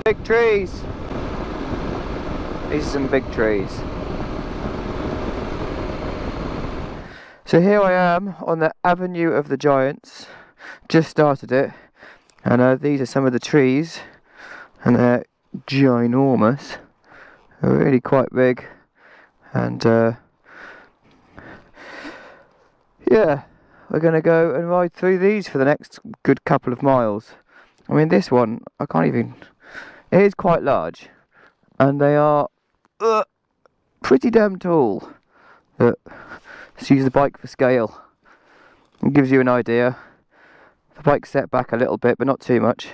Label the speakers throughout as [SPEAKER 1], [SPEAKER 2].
[SPEAKER 1] Big trees. These are some big trees. So here I am on the Avenue of the Giants. Just started it, and these are some of the trees, and they're ginormous. They're really quite big, and yeah, we're gonna go and ride through these for the next good couple of miles. I mean, this one, I can't even, it is quite large, and they are pretty damn tall. But let's use the bike for scale. It gives you an idea. The bike's set back a little bit, but not too much.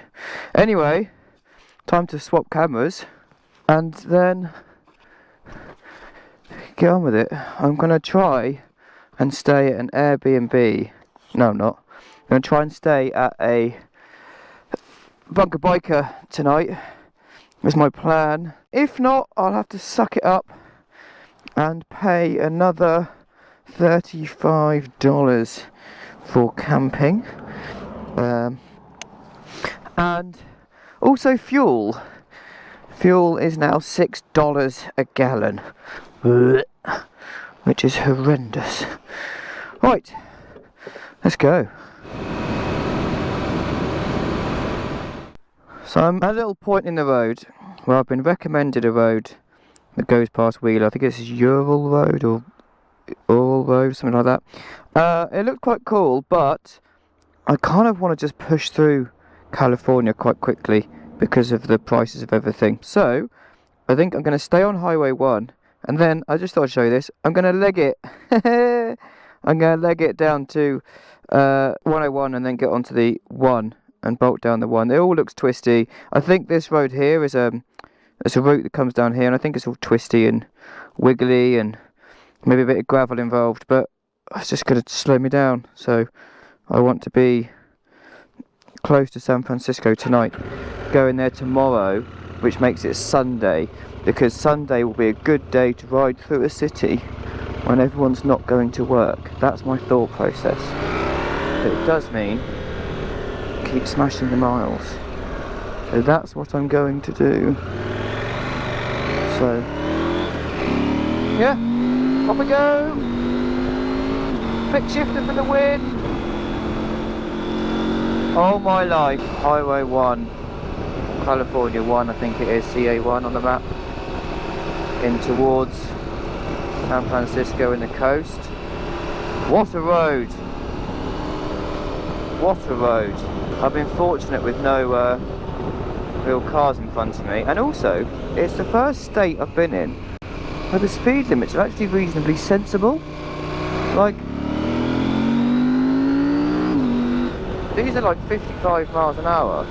[SPEAKER 1] Anyway, time to swap cameras, and then get on with it. I'm gonna try and stay at an Airbnb. No, I'm not. I'm gonna try and stay at a bunker biker tonight. Is my plan. If not, I'll have to suck it up and pay another $35 for camping, and also fuel. Fuel is now $6 a gallon, which is horrendous. Right, let's go. So I'm at a little point in the road where I've been recommended a road that goes past Wheeler. I think it's Ural Road or Oral Road, something like that. It looked quite cool, but I kind of want to just push through California quite quickly because of the prices of everything. So I think I'm going to stay on Highway 1, and then I just thought I'd show you this. I'm going to leg it. I'm going to leg it down to 101 and then get onto the 1 and bolt down the 1. It all looks twisty. I think this road here is there's a route that comes down here, and I think it's all twisty and wiggly and maybe a bit of gravel involved, but it's just going to slow me down. So I want to be close to San Francisco tonight, going there tomorrow, which makes it Sunday, because Sunday will be a good day to ride through a city when everyone's not going to work. That's my thought process. But it does mean keep smashing the miles. So that's what I'm going to do. So yeah, off we go. Quick shifter for the win. All my life, Highway 1, California 1, I think it is, CA1 on the map, in towards San Francisco and the coast. What a road! What a road! I've been fortunate with no real cars in front of me, and also it's the first state I've been in where the speed limits are actually reasonably sensible. Like, these are like 55 miles an hour,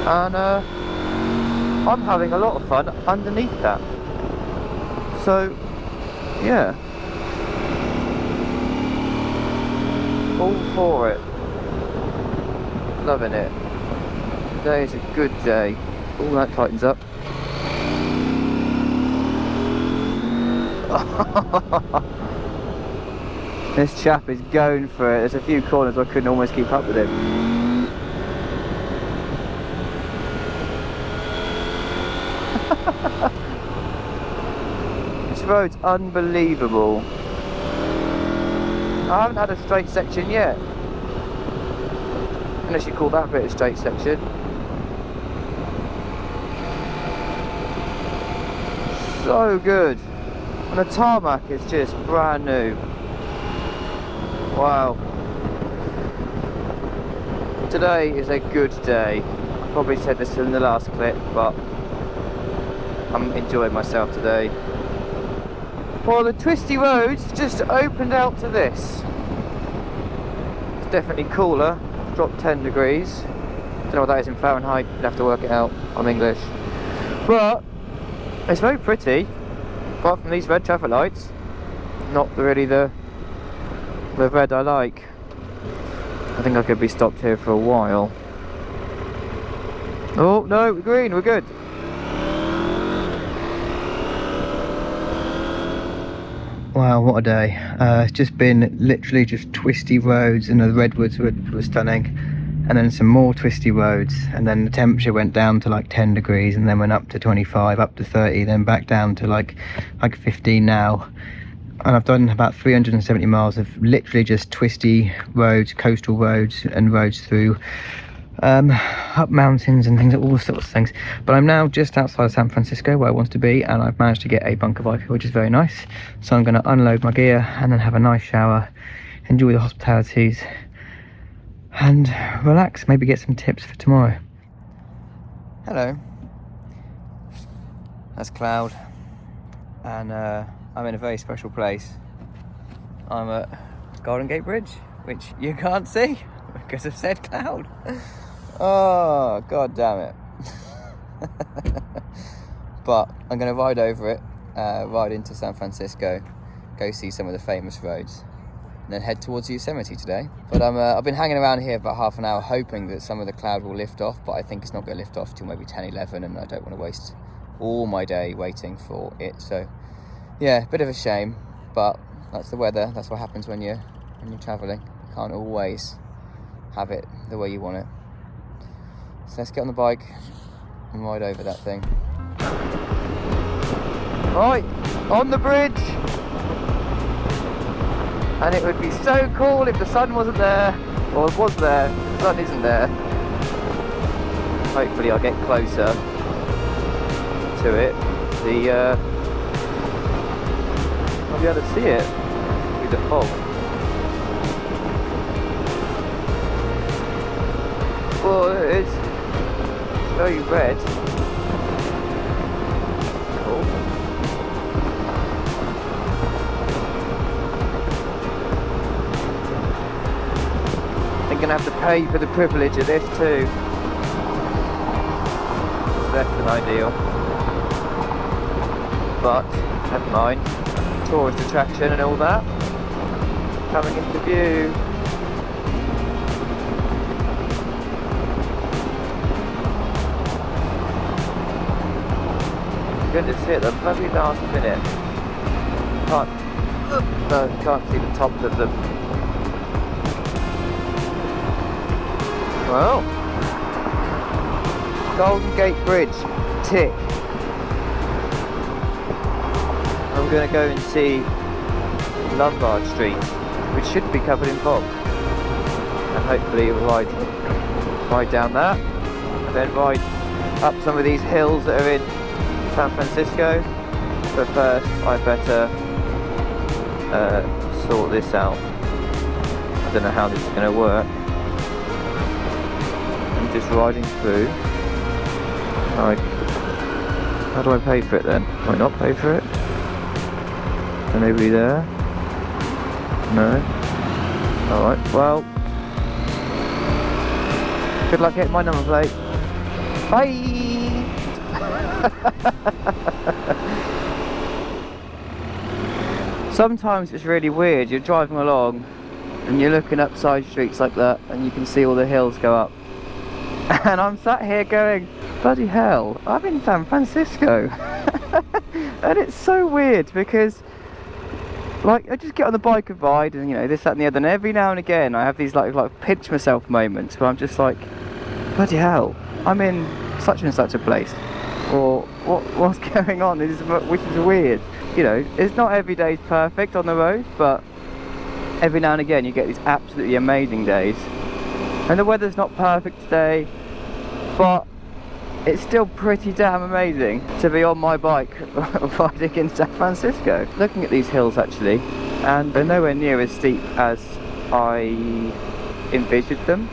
[SPEAKER 1] and I'm having a lot of fun underneath that. So yeah, all for it. Loving it. Today is a good day. All that tightens up. This chap is going for it. There's a few corners where I couldn't almost keep up with him. This road's unbelievable. I haven't had a straight section yet. Unless you call that bit a straight section. So good. And the tarmac is just brand new. Wow. Today is a good day. I probably said this in the last clip, but I'm enjoying myself today. Well, the twisty roads just opened out to this. It's definitely cooler. Dropped 10 degrees. Don't know what that is in Fahrenheit. You'd have to work it out. I'm English. But it's very pretty. Apart from these red traffic lights, not really the red I like. I think I could be stopped here for a while. Oh no, we're green, we're good. Wow, what a day. It's just been literally just twisty roads, and the redwoods were stunning. and then some more twisty roads, and then the temperature went down to like 10 degrees and then went up to 25, up to 30, then back down to like 15 now. And I've done about 370 miles of literally just twisty roads, coastal roads, and roads through up mountains and things, all sorts of things. But I'm now just outside of San Francisco, where I want to be, and I've managed to get a bunker bike, which is very nice. So I'm going to unload my gear and then have a nice shower, enjoy the hospitalities, and relax, maybe get some tips for tomorrow. Hello, that's Cloud, and I'm in a very special place. I'm at Golden Gate Bridge, which you can't see because I've said Cloud. Oh, god damn it. But I'm going to ride over it, ride into San Francisco, go see some of the famous roads, and then head towards Yosemite today. But I've been hanging around here about half an hour hoping that some of the cloud will lift off, but I think it's not going to lift off till maybe 10, 11, and I don't want to waste all my day waiting for it. So yeah, bit of a shame, but that's the weather. That's what happens when you're travelling. You can't always have it the way you want it. So let's get on the bike and ride over that thing. Right, on the bridge. And it would be so cool if the sun wasn't there, or it was there. The sun isn't there. Hopefully I'll get closer to it. I'll be able to see it through the fog. Well, it's very red. Cool. I'm gonna have to pay for the privilege of this too. It's less than ideal, but never mind. Tourist attraction and all that coming into view. Goodness, hit the bloody last minute. Can't see the tops of them. Well, Golden Gate Bridge, tick. I'm going to go and see Lombard Street, which should be covered in fog, and hopefully ride down that, and then ride up some of these hills that are in San Francisco. But first I better sort this out. I don't know how this is going to work. I'm just riding through. How do I pay for it then? Do I not pay for it? Is there nobody there? No? Alright, well, good luck getting my number plate. Bye! Sometimes it's really weird. You're driving along and you're looking up side streets like that and you can see all the hills go up. And I'm sat here going, bloody hell, I'm in San Francisco. And it's so weird because, like, I just get on the bike and ride and, you know, this, that and the other, and every now and again I have these like pinch myself moments where I'm just like, bloody hell, I'm in such and such a place, or what's going on, which is weird. You know, it's not every day's perfect on the road, but every now and again you get these absolutely amazing days. And the weather's not perfect today, but it's still pretty damn amazing to be on my bike riding in San Francisco. Looking at these hills actually, and they're nowhere near as steep as I envisioned them.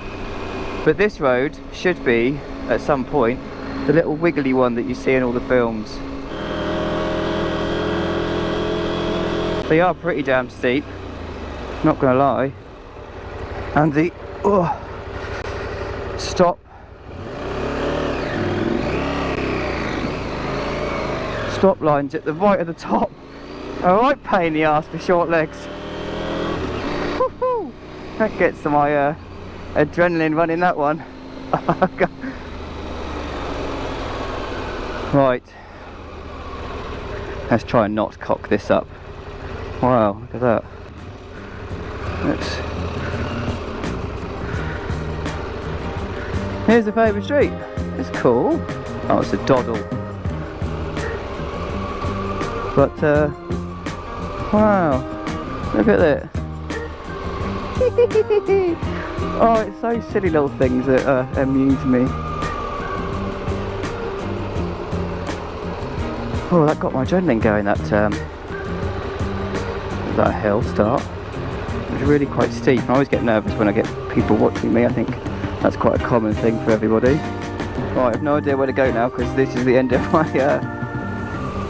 [SPEAKER 1] But this road should be, at some point, the little wiggly one that you see in all the films. They are pretty damn steep, not gonna lie. And the stop lines at the right of the top. Alright, pain in the arse for short legs. Woohoo! That gets to my adrenaline running, that one. Right, let's try and not cock this up. Wow, look at that. Here's the favourite street. It's cool. Oh, it's a doddle. But, wow. Look at that. Oh, it's so silly little things that amuse me. Oh, that got my adrenaline going, that hill start. It was really quite steep. I always get nervous when I get people watching me. I think that's quite a common thing for everybody. Right, I have no idea where to go now because this is the end of my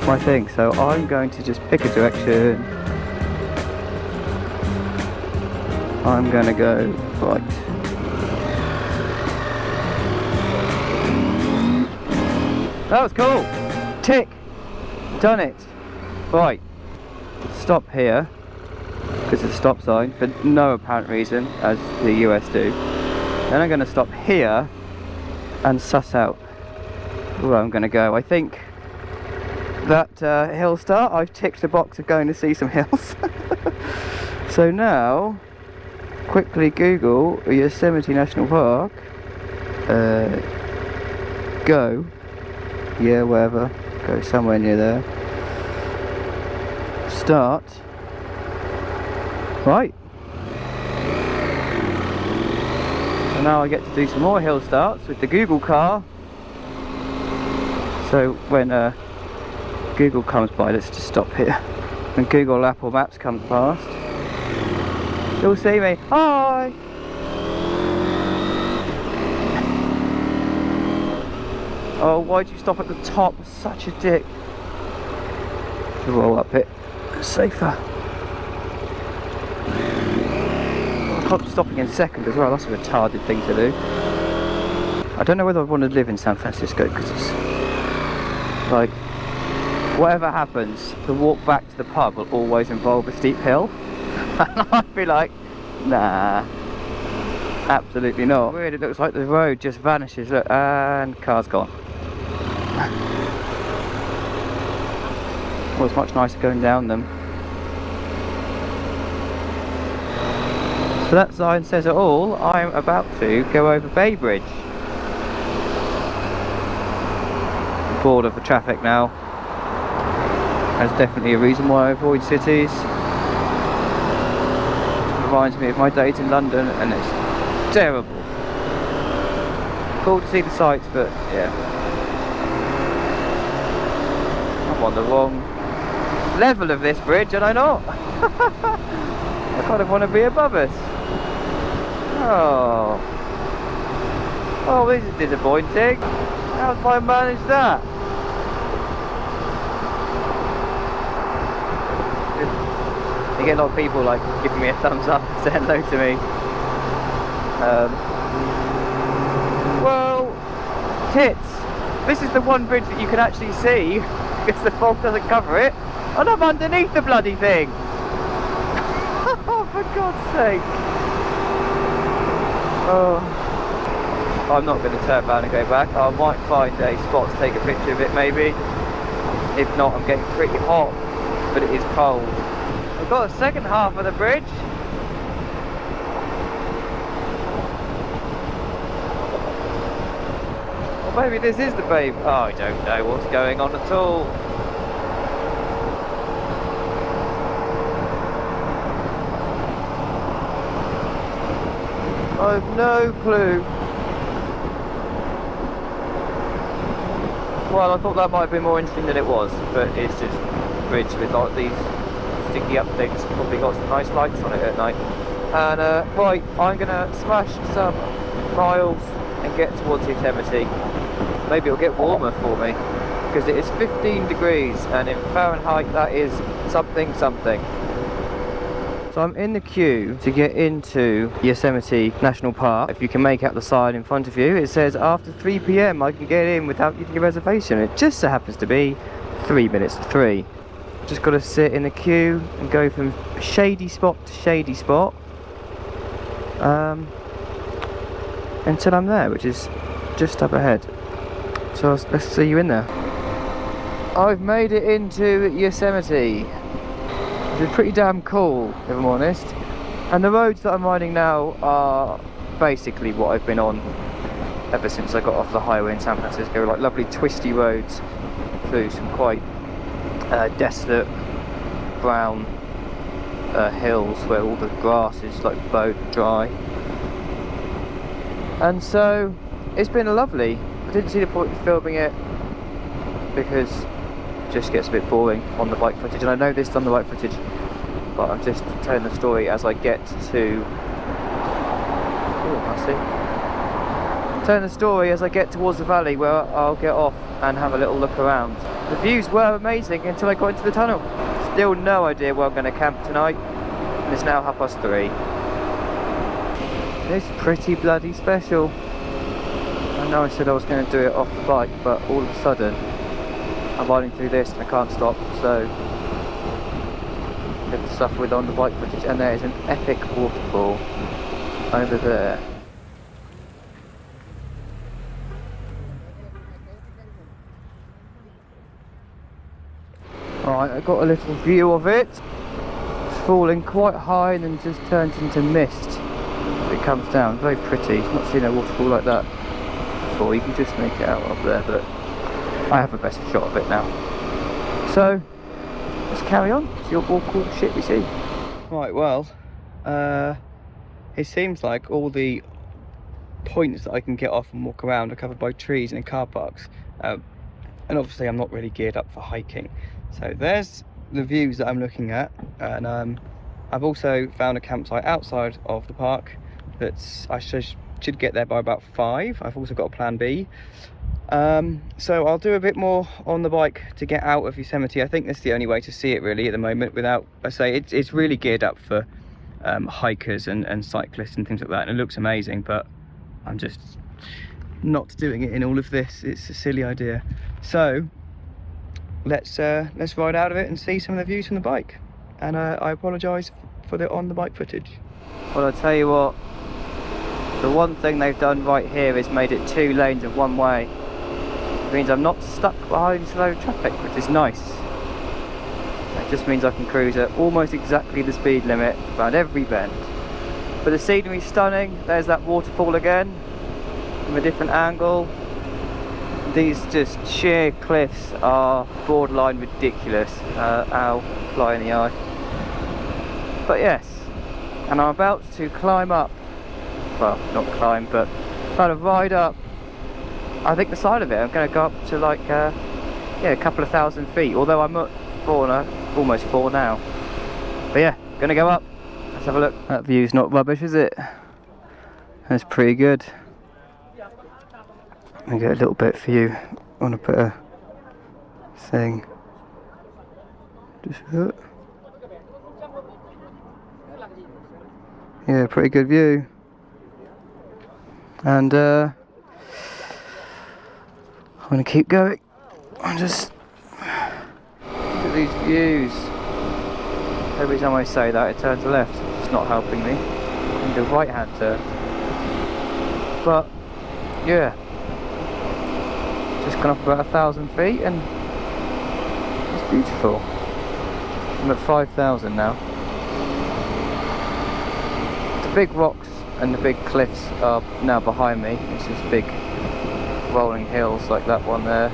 [SPEAKER 1] my thing. So I'm going to just pick a direction. I'm going to go right. That was cool. Tick. Done it. Right. Stop here because of the stop sign for no apparent reason, as the US do. Then I'm going to stop here and suss out where I'm going to go. I think that hill start, I've ticked the box of going to see some hills. So now, quickly Google Yosemite National Park. Go. Yeah, wherever. Go somewhere near there. Start. Right. So now I get to do some more hill starts with the Google car. So when Google comes by, let's just stop here. When Google Apple Maps comes past, you'll see me. Hi! Oh, why'd you stop at the top? Such a dick. To roll up it. Safer. I can't stop in second as well. That's a retarded thing to do. I don't know whether I want to live in San Francisco because it's like, whatever happens, the walk back to the pub will always involve a steep hill. And I'd be like, nah, absolutely not. Weird, it looks like the road just vanishes, look, and car's gone. Well, it's much nicer going down them. So that sign says it all. I'm about to go over Bay Bridge. I'm bored of the traffic now. That's definitely a reason why I avoid cities. Reminds me of my days in London, and it's terrible. Cool to see the sights, but yeah, I'm on the wrong level of this bridge, and I not. I kind of want to be above us. Oh, oh, this is disappointing. How have I managed that? You get a lot of people like giving me a thumbs up and saying hello to me. Well, tits, this is the one bridge that you can actually see because the fog doesn't cover it, and I'm underneath the bloody thing. Oh, for God's sake. Oh, I'm not going to turn around and go back. I might find a spot to take a picture of it maybe. If not, I'm getting pretty hot, but it is cold. I've got a second half of the bridge. Or maybe this is the babe. Oh, I don't know what's going on at all. I've no clue. Well, I thought that might have been more interesting than it was, but it's just a bridge with like these sticky up things. Probably got some nice lights on it at night. And right, I'm gonna smash some miles and get towards Yosemite. Maybe it'll get warmer for me because it is 15 degrees, and in Fahrenheit that is something. So I'm in the queue to get into Yosemite National Park. If you can make out the sign in front of you, it says after 3 PM I can get in without getting a reservation. It just so happens to be 3 minutes to 3. Just got to sit in the queue and go from shady spot to shady spot until I'm there, which is just up ahead. So let's see you in there. I've made it into Yosemite. It's pretty damn cool, if I'm honest. And the roads that I'm riding now are basically what I've been on ever since I got off the highway in San Francisco. Like lovely twisty roads through some quite desolate brown hills where all the grass is like bone dry. And so it's been lovely. I didn't see the point of filming it because it just gets a bit boring on the bike footage, and I know this is on the bike footage, but I'm just telling the story as I get to telling the story as I get towards the valley where I'll get off and have a little look around. The views were amazing until I got into the tunnel. Still no idea where I'm going to camp tonight, and it's now 3:30. It's pretty bloody special. I know I said I was going to do it off the bike, but all of a sudden I'm riding through this and I can't stop, so I have to suffer with on the bike footage. And there is an epic waterfall over there. Alright, I got a little view of it. It's falling quite high and then just turns into mist as it comes down. Very pretty. I've not seen a waterfall like that before. You can just make it out up there, but I have a better shot of it now. So let's carry on, see what more cool shit we see. Right, well, it seems like all the points that I can get off and walk around are covered by trees and car parks. And obviously I'm not really geared up for hiking. So there's the views that I'm looking at, and I've also found a campsite outside of the park that's I should get there by about 5. I've also got a plan B. So I'll do a bit more on the bike to get out of Yosemite. I think that's the only way to see it really at the moment without, I say, it's really geared up for hikers and cyclists and things like that, and it looks amazing, but I'm just not doing it in all of this. It's a silly idea. So let's ride out of it and see some of the views from the bike. And I apologise for the on the bike footage. Well, I'll tell you what, the one thing they've done right here is made it 2 lanes of one way. It means I'm not stuck behind slow traffic, which is nice. It just means I can cruise at almost exactly the speed limit around every bend. But the scenery's stunning. There's that waterfall again from a different angle. These just sheer cliffs are borderline ridiculous. Ow, fly in the eye. But yes, and I'm about to climb up, well, not climb, but kind of ride up, I think the side of it. I'm going to go up to like, yeah, a couple of 1,000 feet, although I'm at 4 now, almost 4 now. But yeah, going to go up, let's have a look. That view's not rubbish, is it? That's pretty good. I'll get a little bit for you. I want to put a thing. Just look. Yeah, pretty good view. And I'm going to keep going. I'm just look at these views. Every time I say that, it turns left. It's not helping me. I need a right hand turn. But yeah. Just gone up about 1,000 feet and it's beautiful. I'm at 5,000 now. The big rocks and the big cliffs are now behind me. It's just big rolling hills like that one there.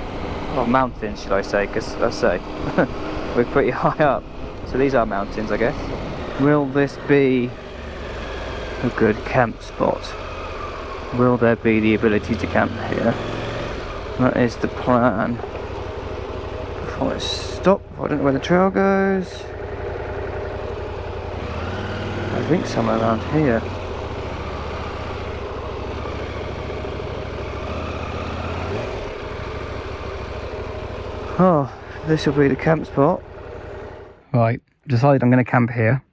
[SPEAKER 1] Well, mountains should I say, because I say we're pretty high up. So these are mountains, I guess. Will this be a good camp spot? Will there be the ability to camp here? That is the plan. Before I stop, I don't know where the trail goes. I think somewhere around here. Oh, this will be the camp spot. Right, decided I'm going to camp here.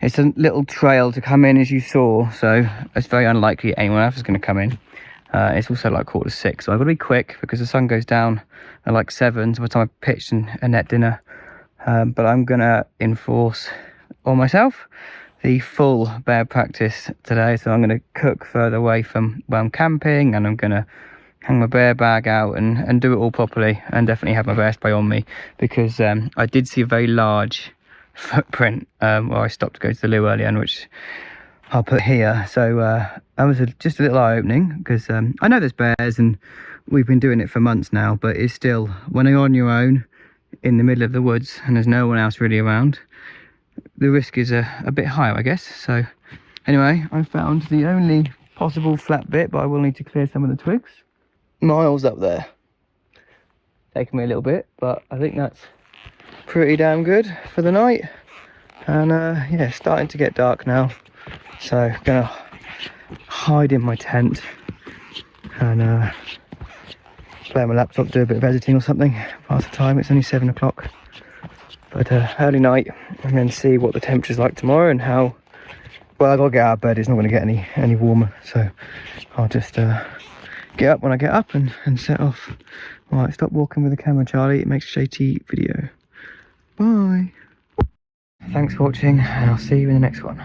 [SPEAKER 1] It's a little trail to come in, as you saw, so it's very unlikely anyone else is going to come in. It's also like 6:15, so I've got to be quick because the sun goes down at like 7, so by the time I've pitched and net dinner. But I'm going to enforce on myself the full bear practice today, so I'm going to cook further away from where I'm camping, and I'm going to hang my bear bag out and do it all properly, and definitely have my bear spray on me, because I did see a very large footprint where I stopped to go to the loo earlier, which I'll put here. So that was just a little eye-opening, because I know there's bears and we've been doing it for months now, but it's still, when you're on your own in the middle of the woods and there's no one else really around, the risk is a bit higher, I guess. So anyway, I found the only possible flat bit, but I will need to clear some of the twigs. Miles up there. Taking me a little bit, but I think that's pretty damn good for the night. And yeah, it's starting to get dark now, so gonna hide in my tent and play on my laptop, do a bit of editing or something, pass the time. It's only 7 o'clock, but early night, and then see what the temperature's like tomorrow and how well. I gotta get out of bed. It's not going to get any warmer, so I'll just get up when I get up and set off. Right, stop walking with the camera, Charlie. It makes a JT video. Bye. Thanks for watching, and I'll see you in the next one.